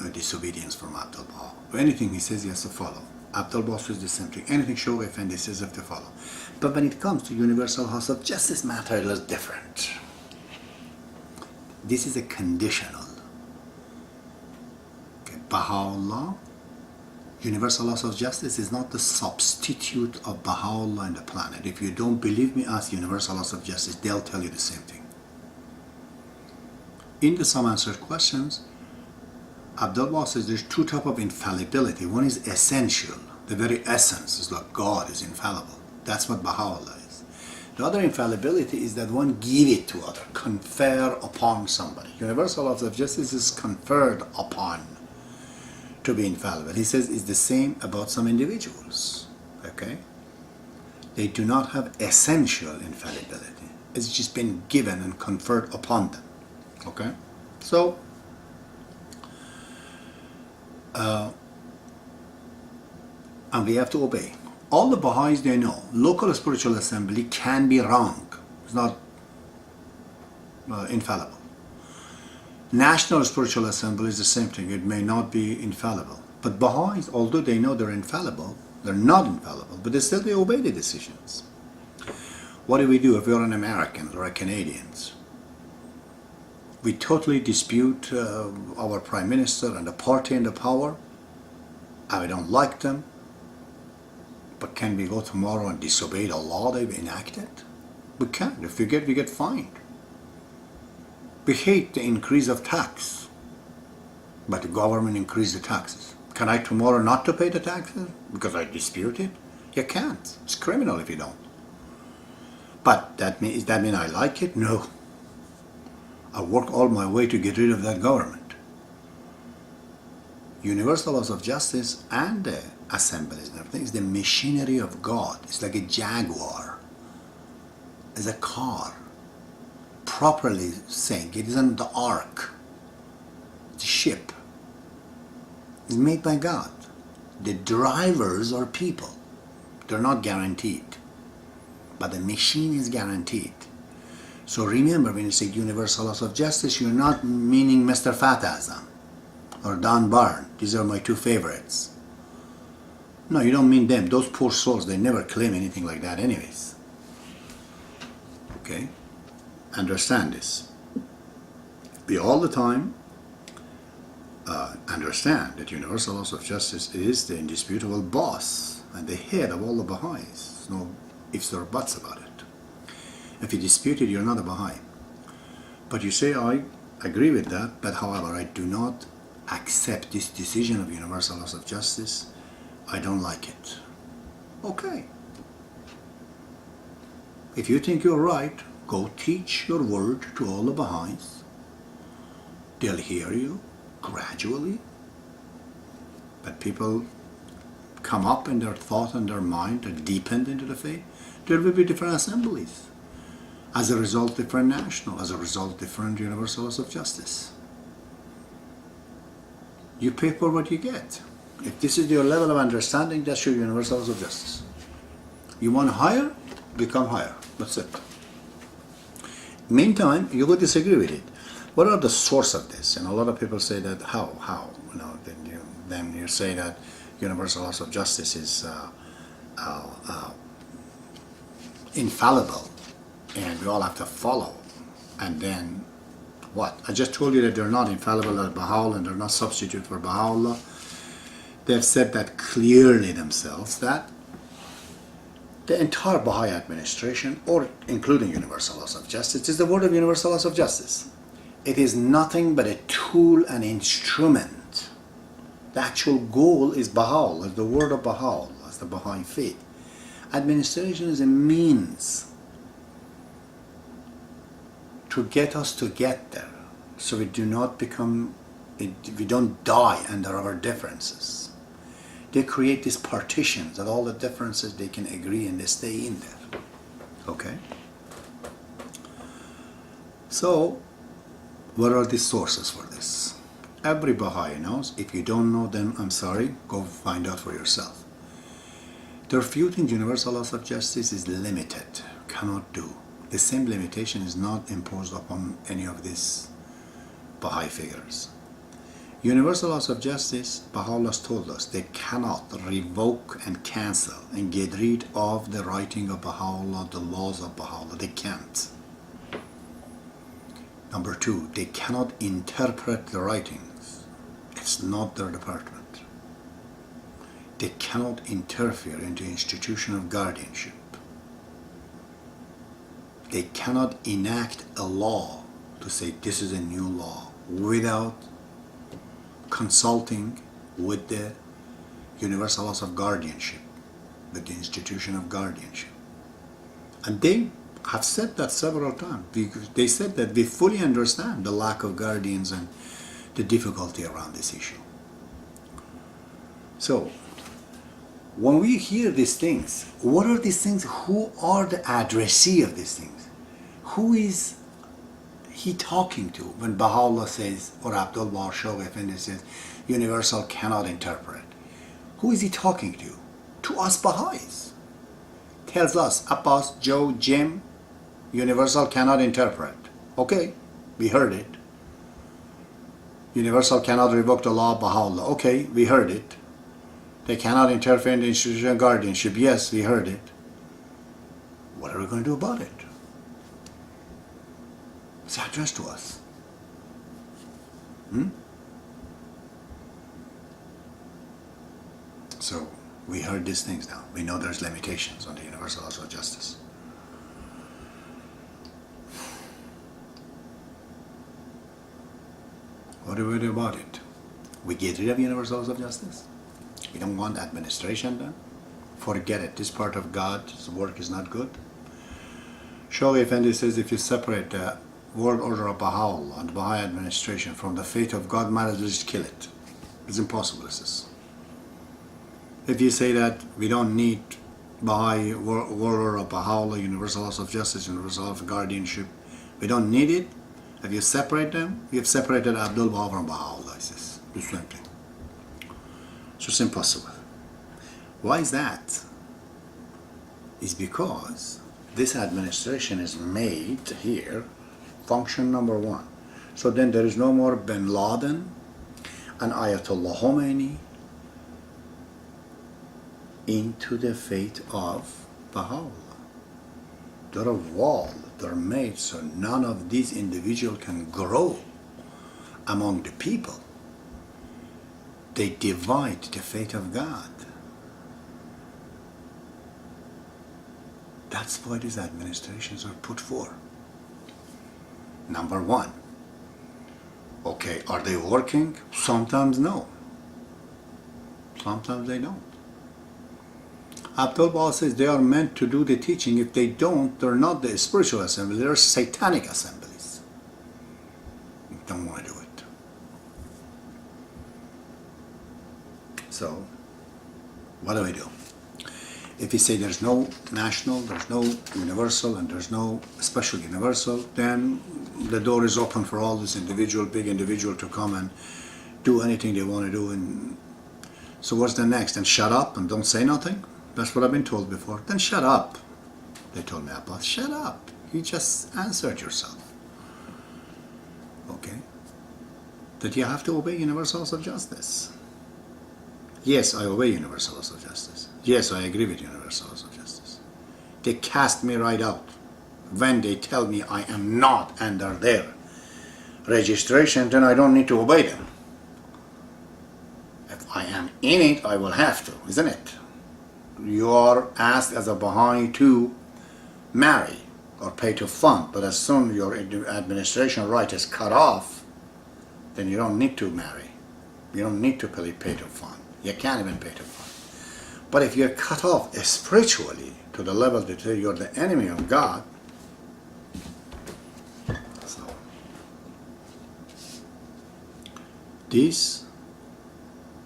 a disobedience from Abdul Baha. Anything he says, he has to follow. Abdul Baha says the same thing. Anything Shoghi Effendi says, you have to follow. But when it comes to universal house of justice matter, it is different. This is a conditional. Okay. Baha'u'llah, universal house of justice is not the substitute of Baha'u'llah in the planet. If you don't believe me, ask universal house of justice. They'll tell you the same thing. In the some answered questions, Abdul Baha says there's two types of infallibility. One is essential. The very essence is like God is infallible. That's what Baha'u'llah is. The other infallibility is that one give it to other, confer upon somebody. Universal laws of justice is conferred upon to be infallible. He says it's the same about some individuals. Okay? They do not have essential infallibility. It's just been given and conferred upon them. Okay? So, and we have to obey. All the Baha'is, they know local spiritual assembly can be wrong. It's not infallible. National spiritual assembly is the same thing. It may not be infallible. But Baha'is, although they know they're infallible, they're not infallible, but they obey the decisions. What do we do if we're an American or a Canadians? We totally dispute our Prime Minister and the party in the power. I don't like them. But can we go tomorrow and disobey the law they've enacted? We can't. If we get fined. We hate the increase of tax. But the government increased the taxes. Can I tomorrow not to pay the taxes because I dispute it? You can't. It's criminal if you don't. But does that mean I like it? No. I work all my way to get rid of that government. Universal laws of justice and the assemblies and everything is the machinery of God. It's like a jaguar. It's a car. Properly saying, it isn't the ark. It's a ship. It's made by God. The drivers are people. They're not guaranteed. But the machine is guaranteed. So remember, when you say universal laws of justice, you're not meaning Mr. Fatazam or Don Barn. These are my two favorites. No, you don't mean them. Those poor souls, they never claim anything like that anyways. Okay? Understand this. We all the time understand that universal laws of justice is the indisputable boss and the head of all the Baha'is. No ifs or buts about it. If you dispute it, you're not a Baha'i. But you say, I agree with that, but however, I do not accept this decision of universal laws of justice. I don't like it. Okay. If you think you're right, go teach your word to all the Baha'is. They'll hear you gradually. But people come up in their thought and their mind and deepen into the faith. There will be different assemblies. As a result, different national. As a result, different universal laws of justice. You pay for what you get. If this is your level of understanding, that's your universal laws of justice. You want higher? Become higher. That's it. Meantime, you will disagree with it. What are the source of this? And a lot of people say that how? You know, then you say that universal laws of justice is infallible, and we all have to follow. And then what? I just told you that they're not infallible at Baha'u'llah and they're not substitute for Baha'u'llah. They've said that clearly themselves, that the entire Baha'i administration, or including universal laws of justice, is the word of universal laws of justice. It is nothing but a tool and instrument. The actual goal is Baha'u'llah, the word of Baha'u'llah, as the Baha'i Faith. Administration is a means to get us to get there, so we do not become, we don't die under our differences. They create these partitions that all the differences they can agree and they stay in there. Okay? So, what are the sources for this? Every Baha'i knows. If you don't know them, I'm sorry, go find out for yourself. The refuting universal laws of justice is limited, cannot do. The same limitation is not imposed upon any of these Baha'i figures. Universal laws of justice, Baha'u'llah told us, they cannot revoke and cancel and get rid of the writing of Baha'u'llah, the laws of Baha'u'llah. They can't. Number two, they cannot interpret the writings. It's not their department. They cannot interfere in the institution of guardianship. They cannot enact a law to say this is a new law without consulting with the universal laws of guardianship, with the institution of guardianship. And they have said that several times. They said that we fully understand the lack of guardians and the difficulty around this issue. So, when we hear these things, what are these things? Who are the addressee of these things? Who is he talking to when Baha'u'llah says, or Abdul Baha Shoghi effendi says, universal cannot interpret? Who is he talking to? To us Baha'is. Tells us, Abbas, Joe, Jim, universal cannot interpret. Okay, we heard it. Universal cannot revoke the law of Baha'u'llah. Okay, we heard it. They cannot interfere in the institution of guardianship. Yes, we heard it. What are we going to do about it? It's addressed to us. So, we heard these things now. We know there's limitations on the universal laws of justice. What do we do about it? We get rid of universal laws of justice? We don't want administration done? Forget it. This part of God's work is not good. Shoghi Effendi says if you separate the world order of Baha'u'llah and Baha'i administration from the faith of God, might as well just kill it. It's impossible, this is. If you say that we don't need Baha'i world order of Baha'u'llah, universal laws of justice, universal laws of guardianship, we don't need it. If you separate them, you have separated Abdul Baha from Baha'u'llah. It's the same thing. It's just impossible. Why is that? It's because this administration is made here function number one. So then there is no more Bin Laden and Ayatollah Khomeini into the faith of Baha'u'llah. They're a wall. They're made so none of these individuals can grow among the people. They divide the faith of God. That's why these administrations are put for. Number one. Okay, are they working? Sometimes no. Sometimes they don't. Abdul Baha says they are meant to do the teaching. If they don't, they're not the spiritual assembly, they're satanic assemblies. You don't want to do it. So, what do we do? If you say there's no national, there's no universal, and there's no special universal, then the door is open for all this big individual to come and do anything they want to do. And so what's the next? And shut up and don't say nothing? That's what I've been told before. Then shut up. They told me, Abbas, shut up. You just answered yourself. Okay? That you have to obey universal laws of justice. Yes, I obey universal laws of justice. Yes, I agree with universal laws of justice. They cast me right out when they tell me I am not under their registration, then I don't need to obey them. If I am in it, I will have to, isn't it? You are asked as a Baha'i to marry or pay to fund, but as soon as your administration right is cut off, then you don't need to marry. You don't need to pay to fund. You can't even pay to fund. But if you're cut off spiritually to the level that you're the enemy of God, so this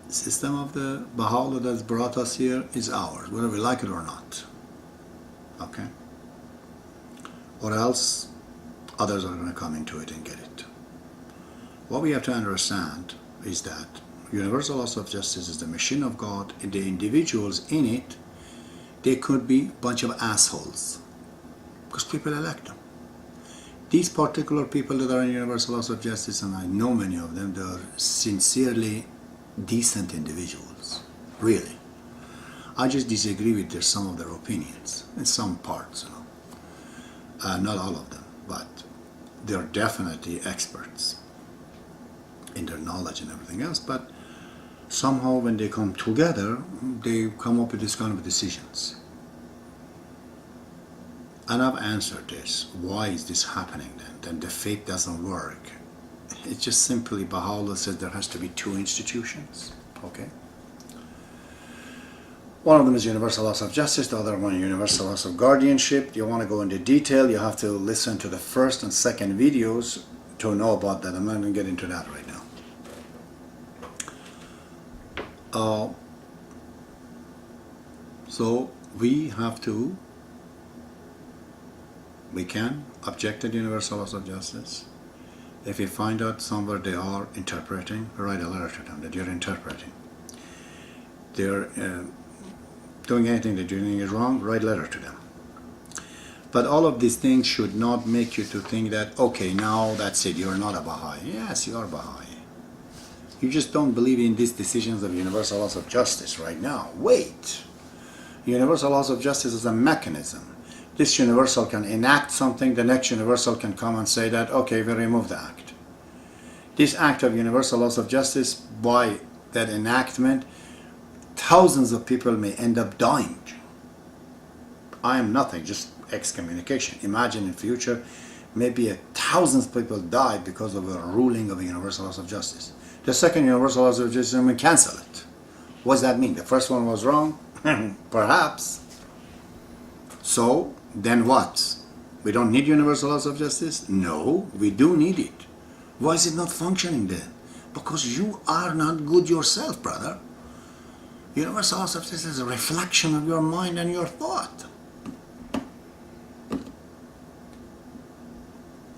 system of the Baha'u'llah that's brought us here is ours, whether we like it or not. Okay? Or else others are going to come into it and get it. What we have to understand is that universal laws of justice is the machine of God, and the individuals in it, they could be a bunch of assholes because people elect them. These particular people that are in Universal Laws of Justice, and I know many of them, they are sincerely decent individuals, really. I just disagree with some of their opinions in some parts, not all of them, but they're definitely experts in their knowledge and everything else. But somehow, when they come together, they come up with this kind of decisions. And I've answered this. Why is this happening then? Then the faith doesn't work. It's just simply Baha'u'llah says there has to be two institutions. Okay? One of them is Universal Laws of Justice, the other one Universal Laws of Guardianship. You want to go into detail, you have to listen to the first and second videos to know about that. I'm not going to get into that right now. So we can object to the Universal Laws of Justice. If you find out somewhere they are interpreting, write a letter to them that you're interpreting. They're doing anything they're doing is wrong, write a letter to them. But all of these things should not make you to think that, okay, now that's it, you're not a Baha'i. Yes, you are Baha'i. You just don't believe in these decisions of Universal Laws of Justice right now. Wait. Universal Laws of Justice is a mechanism. This universal can enact something, the next universal can come and say that, okay, we remove the act. This act of Universal Laws of Justice, by that enactment, thousands of people may end up dying. I am nothing, just excommunication. Imagine in future, maybe thousands of people die because of a ruling of a Universal Laws of Justice. The second Universal Laws of Justice will cancel it. What does that mean? The first one was wrong? Perhaps. So, then what? We don't need Universal Laws of Justice? No, we do need it. Why is it not functioning then? Because you are not good yourself, brother. Universal Laws of Justice is a reflection of your mind and your thought.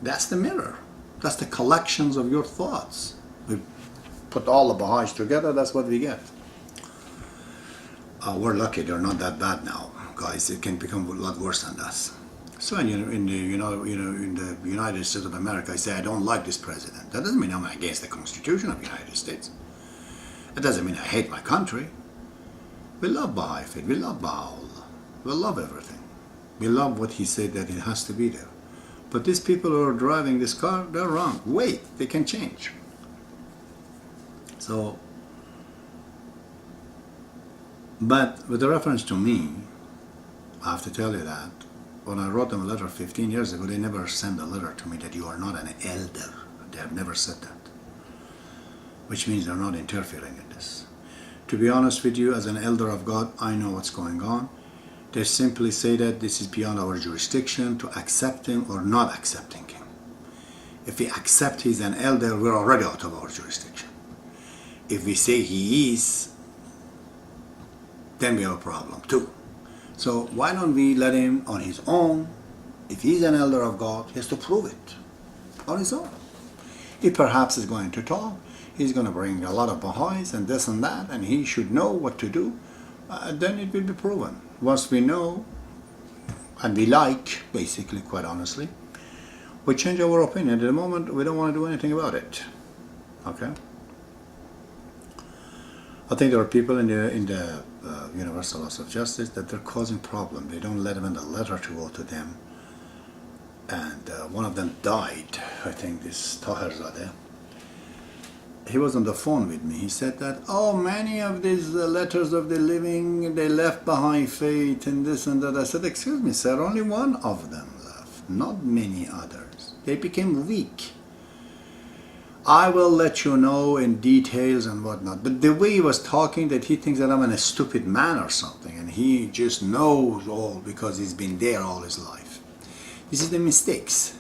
That's the mirror. That's the collections of your thoughts. We put all the Baha'is together, that's what we get. We're lucky they're not that bad now, guys. It can become a lot worse than us. So in the United States of America, I say I don't like this president. That doesn't mean I'm against the Constitution of the United States. It doesn't mean I hate my country. We love Baha'i Faith. We love Baha'u'llah. We love everything. We love what he said that it has to be there. But these people who are driving this car, they're wrong. Wait, they can change. So, but with the reference to me, I have to tell you that when I wrote them a letter 15 years ago, they never sent a letter to me that you are not an elder. They have never said that. Which means they're not interfering in this. To be honest with you, as an elder of God, I know what's going on. They simply say that this is beyond our jurisdiction to accept him or not accepting him. If we accept he's an elder, we're already out of our jurisdiction. If we say he is, then we have a problem too. So why don't we let him on his own? If he's an elder of God, he has to prove it on his own. He perhaps is going to talk. He's going to bring a lot of Baha'is and this and that, and he should know what to do. Then it will be proven. Once we know, and we like, basically, quite honestly, we change our opinion. At the moment, we don't want to do anything about it. Okay? I think there are people in the Universal Laws of Justice that they're causing problem. They don't let them in the letter to go to them. And one of them died, I think, this Taherzadeh. He was on the phone with me. He said that, oh, many of these letters of the living, they left Baha'i Faith and this and that. I said, excuse me, sir, only one of them left, not many others. They became weak. I will let you know in details and whatnot. But the way he was talking, that he thinks that I'm a stupid man or something, and he just knows all because he's been there all his life. This is the mistakes.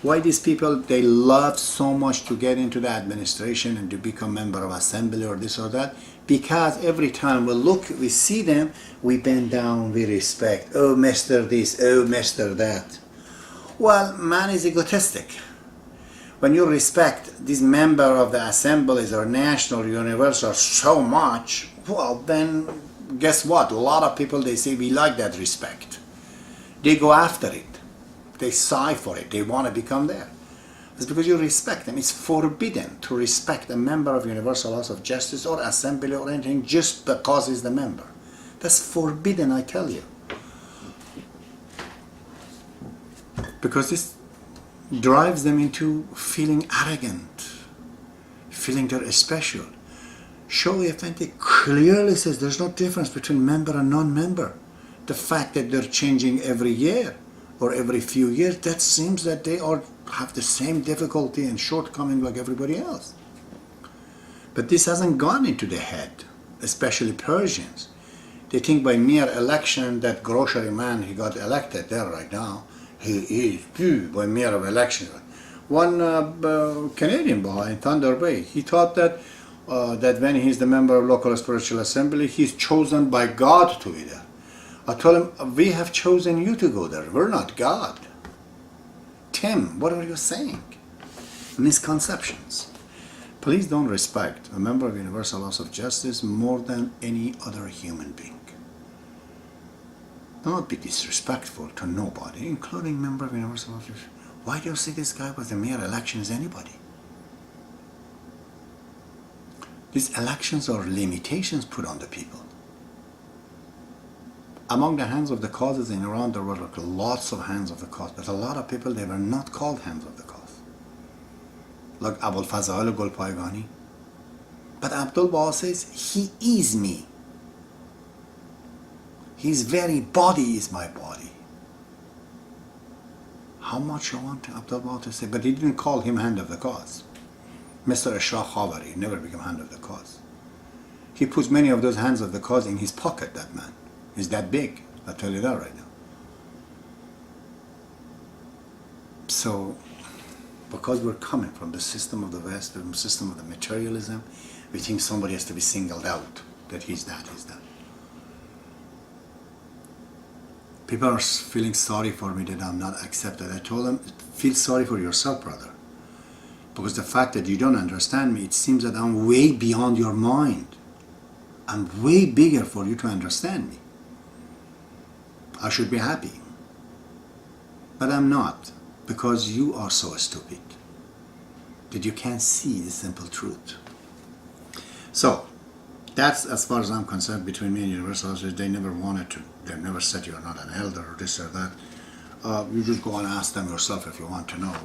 Why these people, they love so much to get into the administration and to become member of assembly or this or that, because every time we see them, we bend down, we respect. Oh, Mr. this, oh, Mr. that. Well, man is egotistic. When you respect this member of the assemblies or national or universal so much, well, then guess what? A lot of people, they say we like that respect. They go after it. They sigh for it. They want to become there. It's because you respect them. It's forbidden to respect a member of Universal House of Justice or Assembly or anything just because he's the member. That's forbidden, I tell you. Because this drives them into feeling arrogant, feeling they're special. Shoghi effendi clearly says there's no difference between member and non-member. The fact that they're changing every year or every few years, that seems that they have the same difficulty and shortcoming like everybody else. But this hasn't gone into the head, especially Persians. They think by mere election, that grocery man, he got elected there right now, he is by mere of election. One Canadian Baha'i in Thunder Bay, he thought that that when he's the member of local spiritual assembly, he's chosen by God to be there. I told him, we have chosen you to go there. We're not God. Tim, what are you saying? Misconceptions. Please don't respect a member of Universal House of Justice more than any other human being. Do not be disrespectful to nobody, including member of Universal House of Justice. Why do you see this guy with the mere election as anybody? These elections are limitations put on the people. Among the hands of the causes in Iran, there were lots of hands of the cause, but a lot of people, they were not called hands of the cause. Like Abul Fazal Golpaygani. But Abdul Baha says, he is me. His very body is my body. How much I want Abdul Baha to say, but he didn't call him hand of the cause. Mr. Ashraf Khavari never became hand of the cause. He puts many of those hands of the cause in his pocket, that man. He's that big, I'll tell you that right now. So, because we're coming from the system of the West, from the system of the materialism, we think somebody has to be singled out, that he's that, he's that. People are feeling sorry for me that I'm not accepted. I told them, feel sorry for yourself, brother. Because the fact that you don't understand me, it seems that I'm way beyond your mind. I'm way bigger for you to understand me. I should be happy. But I'm not, because you are so stupid that you can't see the simple truth. So, that's as far as I'm concerned between me and Universal House. They never wanted to. They never said you're not an elder or this or that. You just go and ask them yourself if you want to know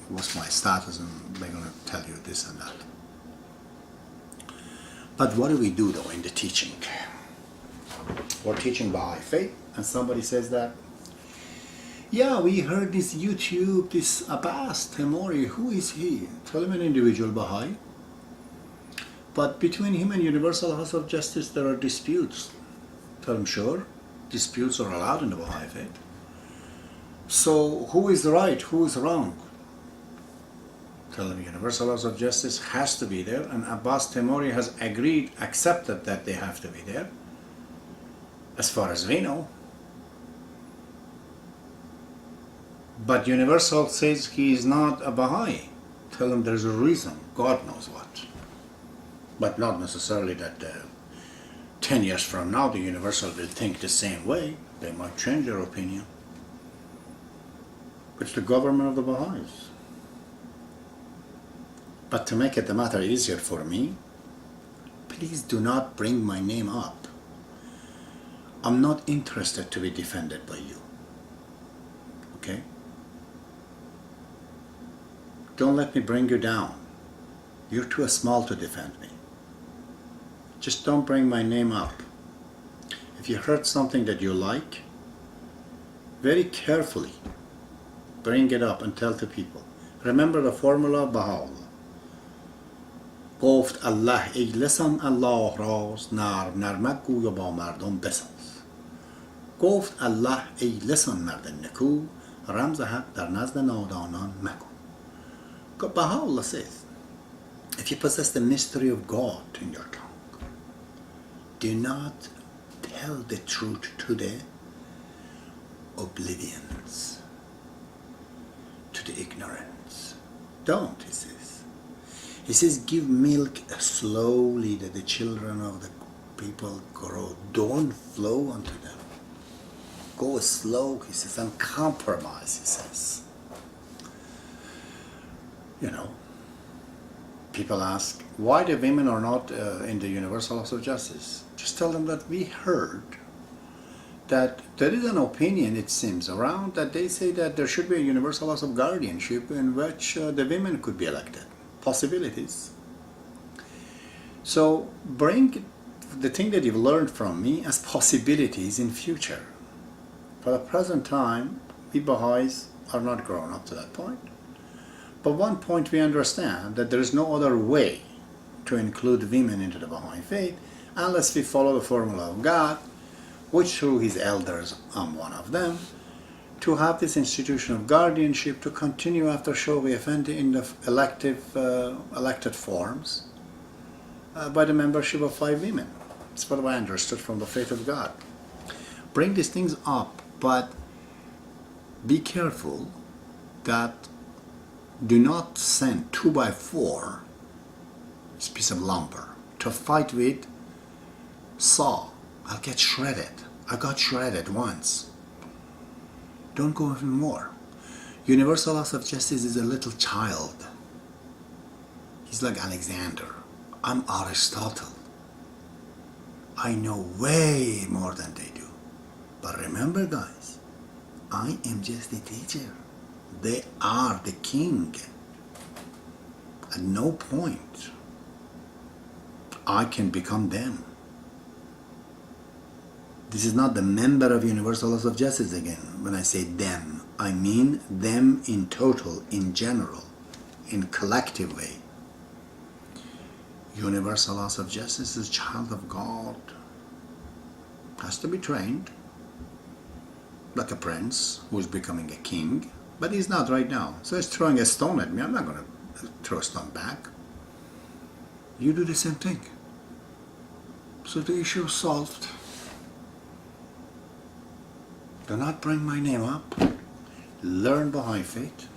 what's my status, and they're going to tell you this and that. But what do we do though in the teaching? We're teaching Baha'i Faith, and somebody says that, yeah, we heard this YouTube, this Abbas Temori, who is he? Tell him an individual Baha'i. But between him and Universal House of Justice, there are disputes. Tell him, sure, disputes are allowed in the Baha'i Faith. So who is right, who is wrong? Tell him Universal House of Justice has to be there, and Abbas Temori has agreed, accepted that they have to be there. As far as we know. But Universal says he is not a Baha'i. Tell him there's a reason, God knows what. But not necessarily that 10 years from now the Universal will think the same way. They might change their opinion. It's the government of the Baha'is. But to make it the matter easier for me, please do not bring my name up. I'm not interested to be defended by you. Okay? Don't let me bring you down. You're too small to defend me. Just don't bring my name up. If you heard something that you like, very carefully bring it up and tell to people. Remember the formula of Baha'u'llah. گفت الله ای لسان الله راز نرم نرمک گوی و با مردم بساز. گفت الله ای لسان مرد نکو رمز حق در نزد نادانان مکن. Baha'u'llah says, if you possess the mystery of God in your tongue, do not tell the truth to the oblivions, to the ignorance. Don't, he says. He says, give milk slowly that the children of the people grow. Don't flow unto them. Go slow, he says, and compromise, he says. You know, people ask, why the women are not in the universal laws of justice? Just tell them that we heard that there is an opinion, it seems, around that they say that there should be a universal laws of guardianship in which the women could be elected. Possibilities. So bring the thing that you've learned from me as possibilities in future. For the present time, we Baha'is are not grown up to that point. But one point we understand that there is no other way to include women into the Baha'i Faith unless we follow the formula of God, which through his elders, I'm one of them, to have this institution of guardianship to continue after Shoghi effendi in the elected forms by the membership of 5 women. That's what I understood from the faith of God. Bring these things up, but be careful that do not send 2x4, this piece of lumber, to fight with saw. I'll get shredded. I got shredded once. Don't go even more. Universal laws of justice is a little child. He's like Alexander. I'm Aristotle. I know way more than they do. But remember, guys, I am just a teacher. They are the king. At no point I can become them. This is not the member of Universal Laws of Justice again. When I say them, I mean them in total, in general, in collective way. Universal Laws of Justice is a child of God. Has to be trained like a prince who is becoming a king, but he's not right now. So he's throwing a stone at me. I'm not going to throw a stone back. You do the same thing. So the issue is solved. Do not bring my name up. Learn Baha'i Faith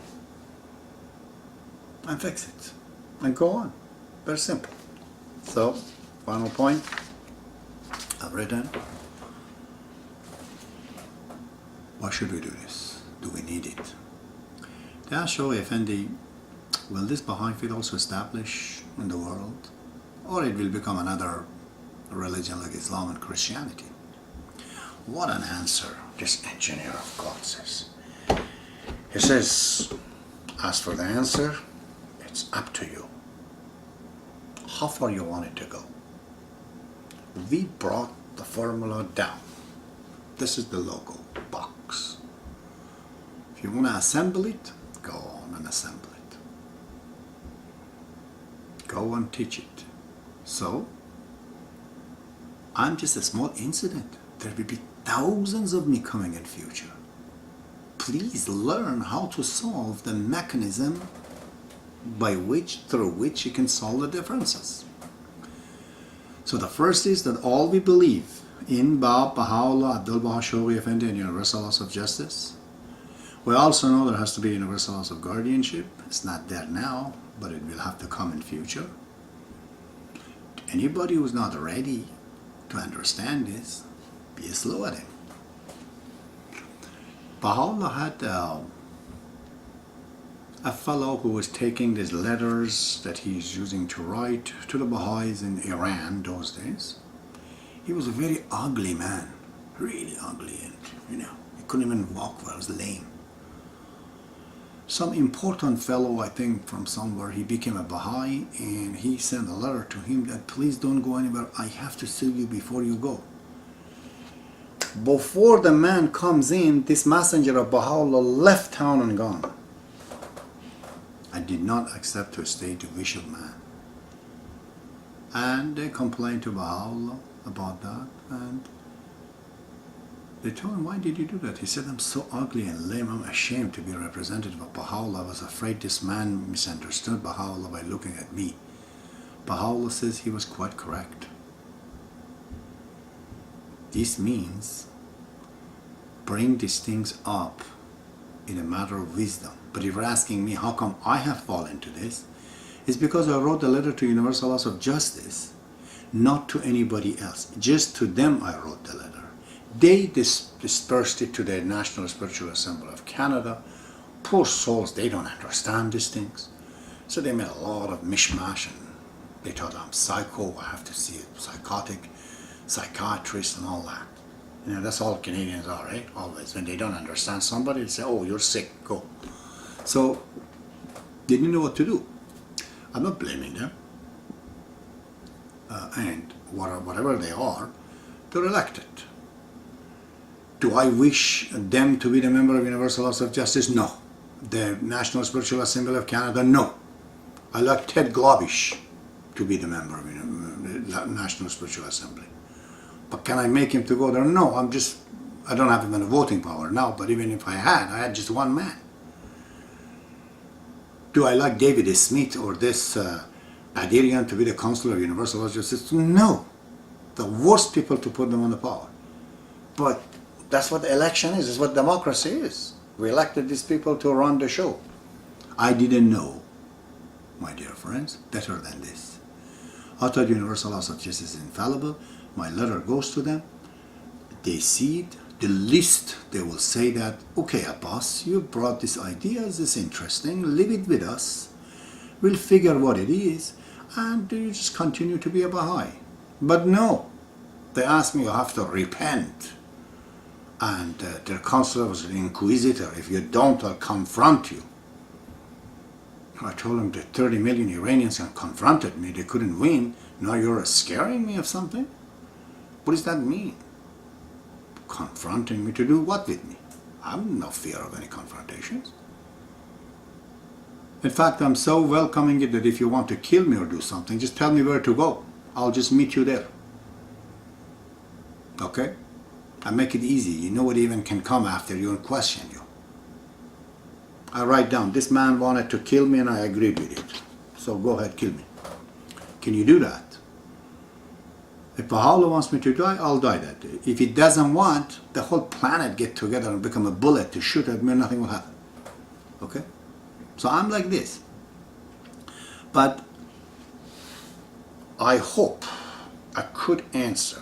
and fix it. And go on. Very simple. So, final point. I've written. Why should we do this? Do we need it? They asked Shoghi effendi, will this Baha'i Faith also establish in the world? Or it will become another religion like Islam and Christianity? What an answer this engineer of God says. He says, as for the answer, it's up to you. How far you want it to go. We brought the formula down. This is the logo box. If you want to assemble it, go on and assemble it. Go and teach it. So, I'm just a small incident. There will be thousands of me coming in future. Please learn how to solve the mechanism through which you can solve the differences. So the first is that all we believe in Bab, Baha'u'llah, Abdul-Baha, Shoghi effendi, and universal laws of justice. We also know there has to be universal laws of guardianship. It's not there now, but it will have to come in future. Anybody who's not ready to understand this, be slow at him. Baha'u'llah had a fellow who was taking these letters that he's using to write to the Baha'is in Iran those days. He was a very ugly man, really ugly, and he couldn't even walk well, he was lame. Some important fellow, I think from somewhere, he became a Baha'i, and he sent a letter to him that please don't go anywhere, I have to see you before you go. Before the man comes in, this messenger of Baha'u'llah left town and gone. I did not accept to stay to wish of man. And they complained to Baha'u'llah about that, and they told him, why did you do that? He said, I'm so ugly and lame, I'm ashamed to be representative of Baha'u'llah. I was afraid this man misunderstood Baha'u'llah by looking at me. Baha'u'llah says he was quite correct. This means bring these things up in a matter of wisdom. But if you're asking me how come I have fallen into this, it's because I wrote the letter to Universal Laws of Justice, not to anybody else. Just to them I wrote the letter. They dispersed it to the National Spiritual Assembly of Canada. Poor souls, they don't understand these things. So they made a lot of mishmash, and they thought I'm psycho, I have to see a psychotic psychiatrist and all that. You know, that's all Canadians are, right? Always. When they don't understand somebody, they say, oh, you're sick, go. So they didn't know what to do. I'm not blaming them. And whatever they are, they're elected. Do I wish them to be the member of Universal House of Justice? No. The National Spiritual Assembly of Canada? No. I like Ted Globish to be the member of the National Spiritual Assembly. But can I make him to go there? No, I don't have even a voting power now, but even if I had just one man. Do I like David Smith or this Adirian to be the Counselor of Universal House of Justice? No. The worst people to put them on the power. But that's what the election is. It's what democracy is. We elected these people to run the show. I didn't know, my dear friends, better than this. I thought Universal House of Justice is infallible. My letter goes to them. They see it. The least they will say that, okay, Abbas, you brought this idea. This is interesting. Leave it with us. We'll figure what it is. And you just continue to be a Baha'i. But no. They asked me, you have to repent. And their counselor was an inquisitor. If you don't, I'll confront you. I told him that 30 million Iranians confronted me. They couldn't win. Now you're scaring me of something? What does that mean? Confronting me to do what with me? I have no fear of any confrontations. In fact, I'm so welcoming it that if you want to kill me or do something, just tell me where to go. I'll just meet you there. Okay? I make it easy. You know what even can come after you and question you. I write down, this man wanted to kill me and I agreed with it. So go ahead, kill me. Can you do that? If Baha'u'llah wants me to die, I'll die that day. If he doesn't want, the whole planet get together and become a bullet to shoot at me and nothing will happen. Okay? So I'm like this. But I hope I could answer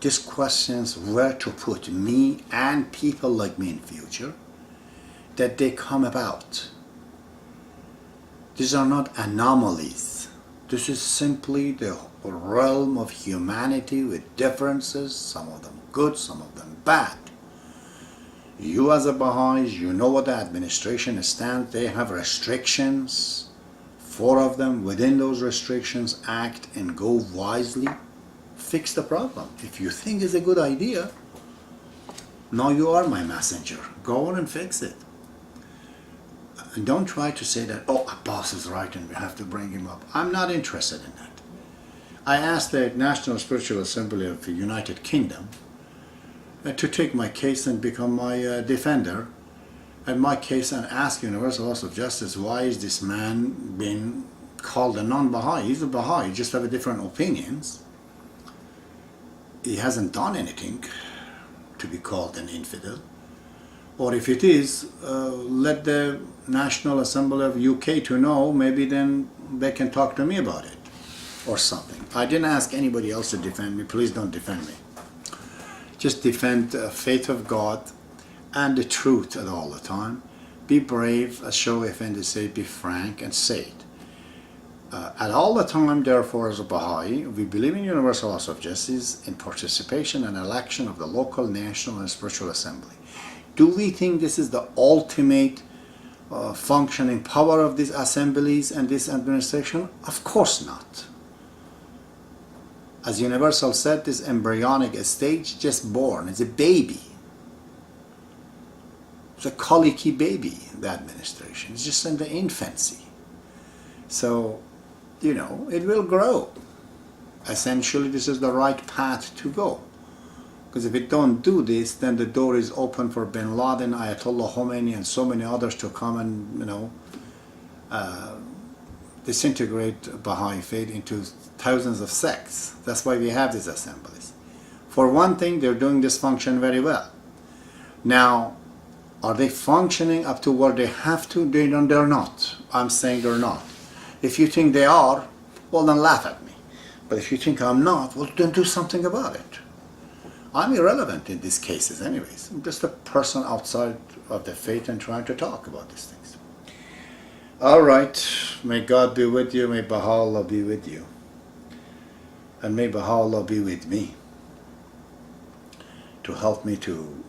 these questions where to put me and people like me in future, that they come about. These are not anomalies. This is simply the realm of humanity with differences, some of them good, some of them bad. You as a Baha'i, you know what the administration stands. They have restrictions. 4 of them, within those restrictions, act and go wisely. Fix the problem. If you think it's a good idea, now you are my messenger. Go on and fix it. And don't try to say that, oh, Abbas is right and we have to bring him up. I'm not interested in that. I asked the National Spiritual Assembly of the United Kingdom to take my case and become my defender in my case and ask Universal House of Justice, why is this man being called a non-Baha'i? He's a Baha'i, he just have different opinions. He hasn't done anything to be called an infidel. Or if it is, let the National Assembly of UK to know, maybe then they can talk to me about it or something. I didn't ask anybody else to defend me. Please don't defend me. Just defend the faith of God and the truth at all the time. Be brave, as Shoghi effendi said, be frank and say it. At all the time, therefore, as a Baha'i, we believe in Universal House of Justice, in participation and election of the local, national, and spiritual assembly. Do we think this is the ultimate functioning power of these assemblies and this administration? Of course not. As Universal said, this embryonic stage, just born, it's a baby. It's a colicky baby, the administration. It's just in the infancy. So, you know, it will grow. Essentially, this is the right path to go. Because if it don't do this, then the door is open for Bin Laden, Ayatollah Khomeini, and so many others to come and, you know, disintegrate Baha'i Faith into thousands of sects. That's why we have these assemblies. For one thing, they're doing this function very well. Now, are they functioning up to where they have to? They're not. I'm saying they're not. If you think they are, well, then laugh at me. But if you think I'm not, well, then do something about it. I'm irrelevant in these cases anyways. I'm just a person outside of the faith and trying to talk about these things. All right. May God be with you. May Baha'u'llah be with you. And may Baha'u'llah be with me to help me to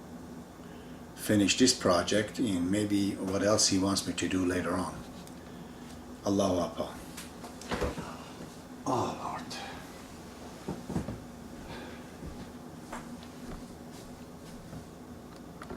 finish this project and maybe what else he wants me to do later on. Allahu Akbar. Oh Lord.